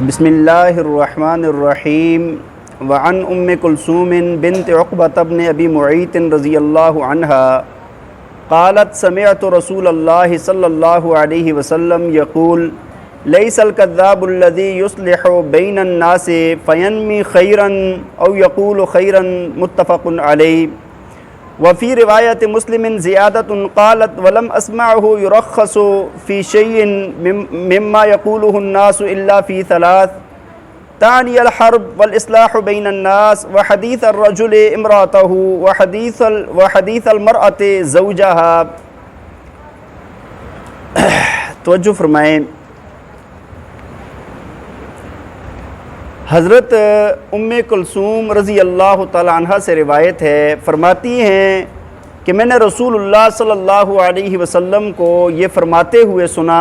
بسم اللہ الرحمن الرحیم وعن ام کلثوم بنت عقبۃ بن ابی معیط رضی اللہ عنہا قالت سمعت رسول اللہ صلی اللہ علیہ وسلم یقول لیس الکذاب الذی یصلح بین الناس فینمی خیرا او یقول خیرا متفق علیہ وفی روایت مسلم زیادت قالت ولم اسمعه یرخص فی شیء مما یقوله الناس الا فی ثلاث تعنی الحرب والاصلاح بین الناس وحدیث الرجل امرأته وحدیث المرأة زوجها۔ توجہ فرمائیں، حضرت ام کلثوم رضی اللہ تعالی عنہ سے روایت ہے، فرماتی ہیں کہ میں نے رسول اللہ صلی اللہ علیہ وسلم کو یہ فرماتے ہوئے سنا،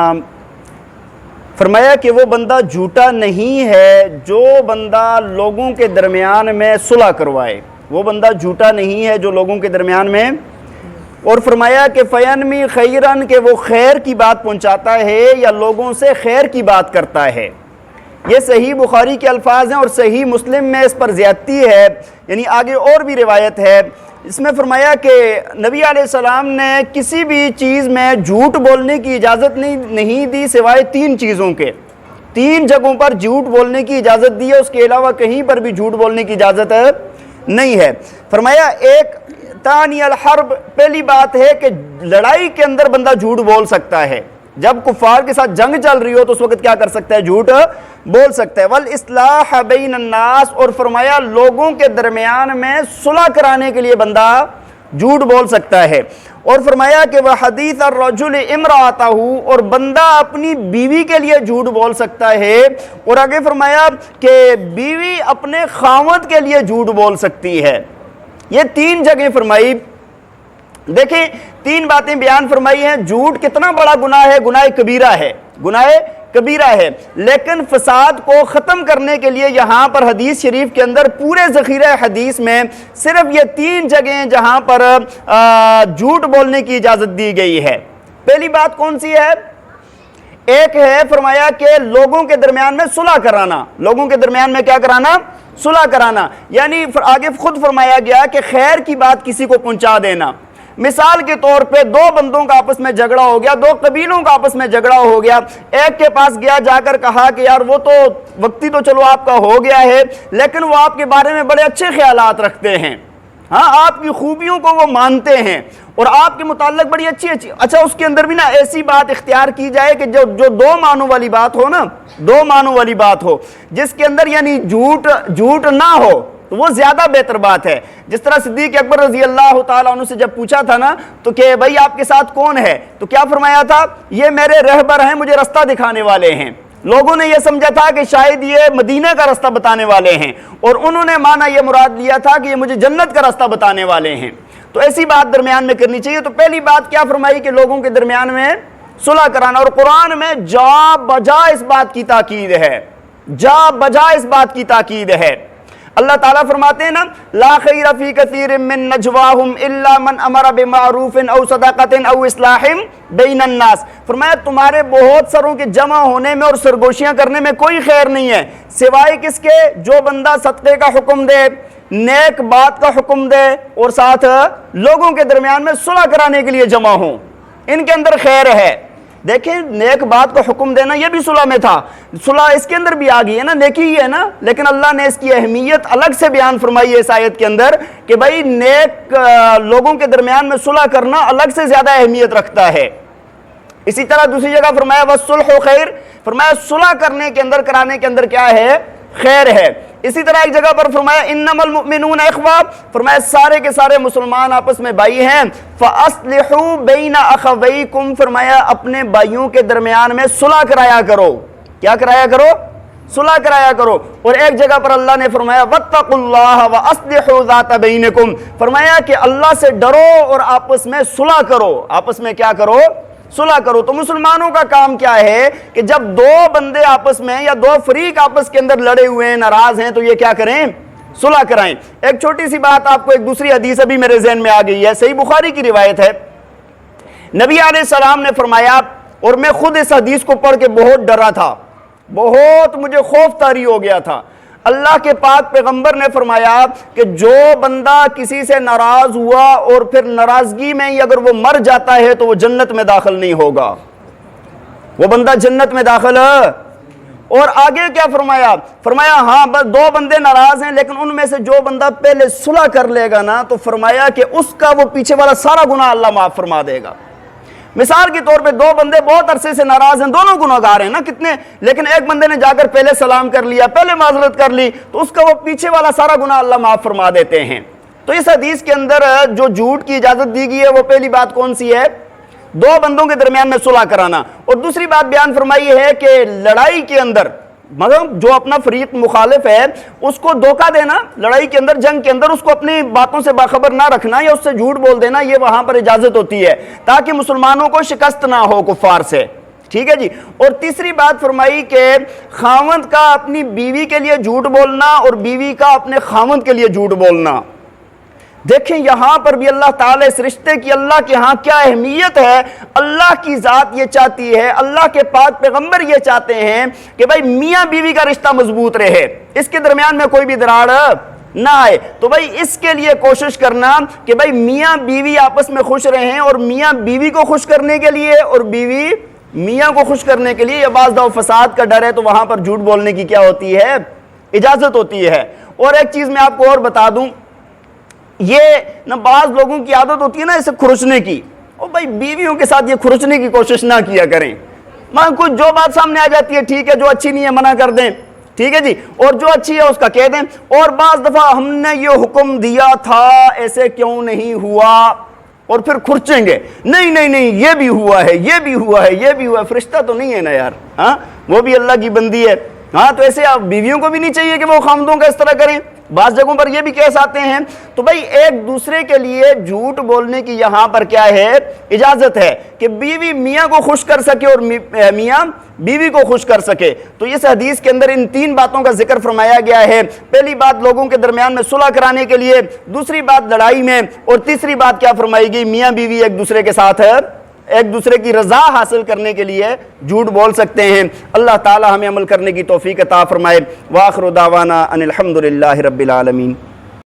فرمایا کہ وہ بندہ جھوٹا نہیں ہے جو بندہ لوگوں کے درمیان میں صلح کروائے، وہ بندہ جھوٹا نہیں ہے جو لوگوں کے درمیان میں، اور فرمایا کہ فینمی خیرن کہ وہ خیر کی بات پہنچاتا ہے یا لوگوں سے خیر کی بات کرتا ہے۔ یہ صحیح بخاری کے الفاظ ہیں اور صحیح مسلم میں اس پر زیادتی ہے، یعنی آگے اور بھی روایت ہے، اس میں فرمایا کہ نبی علیہ السلام نے کسی بھی چیز میں جھوٹ بولنے کی اجازت نہیں دی سوائے تین چیزوں کے، تین جگہوں پر جھوٹ بولنے کی اجازت دی ہے، اس کے علاوہ کہیں پر بھی جھوٹ بولنے کی اجازت نہیں ہے۔ فرمایا ایک تانی الحرب، پہلی بات ہے کہ لڑائی کے اندر بندہ جھوٹ بول سکتا ہے، جب کفار کے ساتھ جنگ چل رہی ہو تو اس وقت کیا کر سکتا ہے، جھوٹ بول سکتا ہے۔ والاصلاح بین الناس، اور فرمایا لوگوں کے درمیان میں صلح کرانے کے لیے بندہ جھوٹ بول سکتا ہے، اور فرمایا کہ وحدیث الرجل امرأتہ، اور بندہ اپنی بیوی کے لیے جھوٹ بول سکتا ہے، اور آگے فرمایا کہ بیوی اپنے خاوند کے لیے جھوٹ بول سکتی ہے۔ یہ تین جگہیں فرمائی، دیکھیں تین باتیں بیان فرمائی ہیں۔ جھوٹ کتنا بڑا گناہ ہے، گناہ کبیرہ ہے، گناہ کبیرہ ہے، لیکن فساد کو ختم کرنے کے لیے یہاں پر حدیث شریف کے اندر پورے ذخیرہ حدیث میں صرف یہ تین جگہیں جہاں پر جھوٹ بولنے کی اجازت دی گئی ہے۔ پہلی بات کون سی ہے؟ ایک ہے فرمایا کہ لوگوں کے درمیان میں صلح کرانا، لوگوں کے درمیان میں کیا کرانا، صلح کرانا، یعنی آگے خود فرمایا گیا کہ خیر کی بات کسی کو پہنچا دینا۔ مثال کے طور پہ دو بندوں کا آپس میں جھگڑا ہو گیا، دو قبیلوں کا آپس میں جھگڑا ہو گیا، ایک کے پاس گیا، جا کر کہا کہ یار وہ تو وقتی تو چلو آپ کا ہو گیا ہے، لیکن وہ آپ کے بارے میں بڑے اچھے خیالات رکھتے ہیں، ہاں آپ کی خوبیوں کو وہ مانتے ہیں اور آپ کے متعلق بڑی اچھی اچھا اس کے اندر بھی نا ایسی بات اختیار کی جائے کہ جو دو معنوں والی بات ہو نا، دو معنوں والی بات ہو، جس کے اندر یعنی جھوٹ نہ ہو، تو وہ زیادہ بہتر بات ہے۔ جس طرح صدیق اکبر رضی اللہ تعالیٰ عنہ سے جب پوچھا تھا نا تو کہ بھائی آپ کے ساتھ کون ہے، تو کیا فرمایا تھا، یہ میرے رہبر ہیں، مجھے رستہ دکھانے والے ہیں۔ لوگوں نے یہ سمجھا تھا کہ شاید یہ مدینہ کا راستہ بتانے والے ہیں، اور انہوں نے مانا یہ مراد لیا تھا کہ یہ مجھے جنت کا راستہ بتانے والے ہیں۔ تو ایسی بات درمیان میں کرنی چاہیے۔ تو پہلی بات کیا فرمائی کہ لوگوں کے درمیان میں صلح کرانا، اور قرآن میں جا بجا اس بات کی تاکید ہے، جا بجا اس بات کی تاکید ہے۔ اللہ تعالیٰ فرماتے ہیں نا لا خیر فی کثیر من نجواہم الا من امر بمعروف او صدقۃ او اصلاح بین الناس، فرمایا تمہارے بہت سروں کے جمع ہونے میں اور سرگوشیاں کرنے میں کوئی خیر نہیں ہے سوائے کس کے، جو بندہ صدقے کا حکم دے، نیک بات کا حکم دے، اور ساتھ لوگوں کے درمیان میں صلح کرانے کے لیے جمع ہوں، ان کے اندر خیر ہے۔ دیکھیں نیک بات کو حکم دینا یہ بھی صلح میں تھا، صلح اس کے اندر بھی آ گئی ہے نا، نیکی ہی ہے نا، لیکن اللہ نے اس کی اہمیت الگ سے بیان فرمائی ہے اس آیت کے اندر کہ بھائی نیک لوگوں کے درمیان میں صلح کرنا الگ سے زیادہ اہمیت رکھتا ہے۔ اسی طرح دوسری جگہ فرمایا والصلح خیر، فرمایا صلح کرنے کے اندر، کرانے کے اندر کیا ہے، خیر ہے۔ اسی طرح ایک جگہ پر فرمایا انما المؤمنون اخوہ، فرمایا سارے کے سارے مسلمان آپس میں بھائی ہیں، فاصلحوا بین اخویکم، فرمایا اپنے بھائیوں کے درمیان میں صلح کرایا کرو، کیا کرایا کرو، صلح کرایا کرو۔ اور ایک جگہ پر اللہ نے فرمایا واتقوا اللہ واصلحوا ذات بینکم، فرمایا کہ اللہ سے ڈرو اور آپس میں صلح کرو، آپس میں کیا کرو، صلح کرو۔ تو مسلمانوں کا کام کیا ہے کہ جب دو بندے آپس میں یا دو فریق آپس کے اندر لڑے ہوئے ہیں، ناراض ہیں، تو یہ کیا کریں، صلح کرائیں۔ ایک چھوٹی سی بات آپ کو، ایک دوسری حدیث ابھی میرے ذہن میں آ گئی ہے، صحیح بخاری کی روایت ہے، نبی علیہ السلام نے فرمایا، اور میں خود اس حدیث کو پڑھ کے بہت ڈرا تھا، بہت مجھے خوف طاری ہو گیا تھا۔ اللہ کے پاک پیغمبر نے فرمایا کہ جو بندہ کسی سے ناراض ہوا اور پھر ناراضگی میں ہی اگر وہ مر جاتا ہے تو وہ جنت میں داخل نہیں ہوگا، وہ بندہ جنت میں داخل ہے۔ اور آگے کیا فرمایا؟ فرمایا ہاں بس 2 بندے ناراض ہیں، لیکن ان میں سے جو بندہ پہلے صلح کر لے گا نا، تو فرمایا کہ اس کا وہ پیچھے والا سارا گناہ اللہ معاف فرما دے گا۔ مثال کے طور پہ 2 بندے بہت عرصے سے ناراض ہیں، دونوں گناہگار ہیں نا کتنے، لیکن ایک بندے نے جا کر پہلے سلام کر لیا، پہلے معذرت کر لی، تو اس کا وہ پیچھے والا سارا گناہ اللہ معاف فرما دیتے ہیں۔ تو اس حدیث کے اندر جو جھوٹ کی اجازت دی گئی ہے وہ پہلی بات کون سی ہے؟ 2 بندوں کے درمیان میں صلح کرانا۔ اور دوسری بات بیان فرمائی ہے کہ لڑائی کے اندر مطلب جو اپنا فریق مخالف ہے اس کو دھوکہ دینا، لڑائی کے اندر، جنگ کے اندر اس کو اپنی باتوں سے باخبر نہ رکھنا یا اس سے جھوٹ بول دینا، یہ وہاں پر اجازت ہوتی ہے تاکہ مسلمانوں کو شکست نہ ہو کفار سے، ٹھیک ہے جی۔ اور تیسری بات فرمائی کہ خاوند کا اپنی بیوی کے لیے جھوٹ بولنا اور بیوی کا اپنے خاوند کے لیے جھوٹ بولنا۔ دیکھیں یہاں پر بھی اللہ تعالیٰ اس رشتے کی اللہ کے ہاں کیا اہمیت ہے۔ اللہ کی ذات یہ چاہتی ہے، اللہ کے پاک پیغمبر یہ چاہتے ہیں کہ بھائی میاں بیوی کا رشتہ مضبوط رہے، اس کے درمیان میں کوئی بھی دراڑ نہ آئے۔ تو بھائی اس کے لیے کوشش کرنا کہ بھائی میاں بیوی آپس میں خوش رہیں، اور میاں بیوی کو خوش کرنے کے لیے اور بیوی میاں کو خوش کرنے کے لیے، یا بعض دفعہ فساد کا ڈر ہے تو وہاں پر جھوٹ بولنے کی کیا ہوتی ہے؟ اجازت ہوتی ہے۔ اور ایک چیز میں آپ کو اور بتا دوں، یہ نہ بعض لوگوں کی عادت ہوتی ہے نا اسے کھرچنے کی، اور بھائی بیویوں کے ساتھ یہ کھرچنے کی کوشش نہ کیا کریں۔ کچھ جو بات سامنے آ جاتی ہے ٹھیک ہے، جو اچھی نہیں ہے منع کر دیں، ٹھیک ہے جی، اور جو اچھی ہے اس کا کہہ دیں۔ اور بعض دفعہ ہم نے یہ حکم دیا تھا ایسے کیوں نہیں ہوا، اور پھر کھرچیں گے، نہیں نہیں نہیں یہ بھی ہوا ہے، یہ بھی ہوا ہے، یہ بھی ہوا ہے۔ فرشتہ تو نہیں ہے نا یار، ہاں وہ بھی اللہ کی بندی ہے، ہاں تو ایسے آپ بیویوں کو بھی نہیں چاہیے کہ وہ خامدوں کا اس طرح کریں۔ بعض جگہوں پر یہ بھی کیس آتے ہیں۔ تو بھائی ایک دوسرے کے لیے جھوٹ بولنے کی یہاں پر کیا ہے؟ اجازت ہے کہ بیوی میاں کو خوش کر سکے اور میاں بیوی کو خوش کر سکے۔ تو اس حدیث کے اندر ان 3 باتوں کا ذکر فرمایا گیا ہے۔ پہلی بات لوگوں کے درمیان میں صلح کرانے کے لیے، دوسری بات لڑائی میں، اور تیسری بات کیا فرمائی گئی؟ میاں بیوی ایک دوسرے کے ساتھ ہے، ایک دوسرے کی رضا حاصل کرنے کے لیے جھوٹ بول سکتے ہیں۔ اللہ تعالی ہمیں عمل کرنے کی توفیق عطا فرمائے۔ وآخر دعوانا ان الحمد للہ رب العالمین۔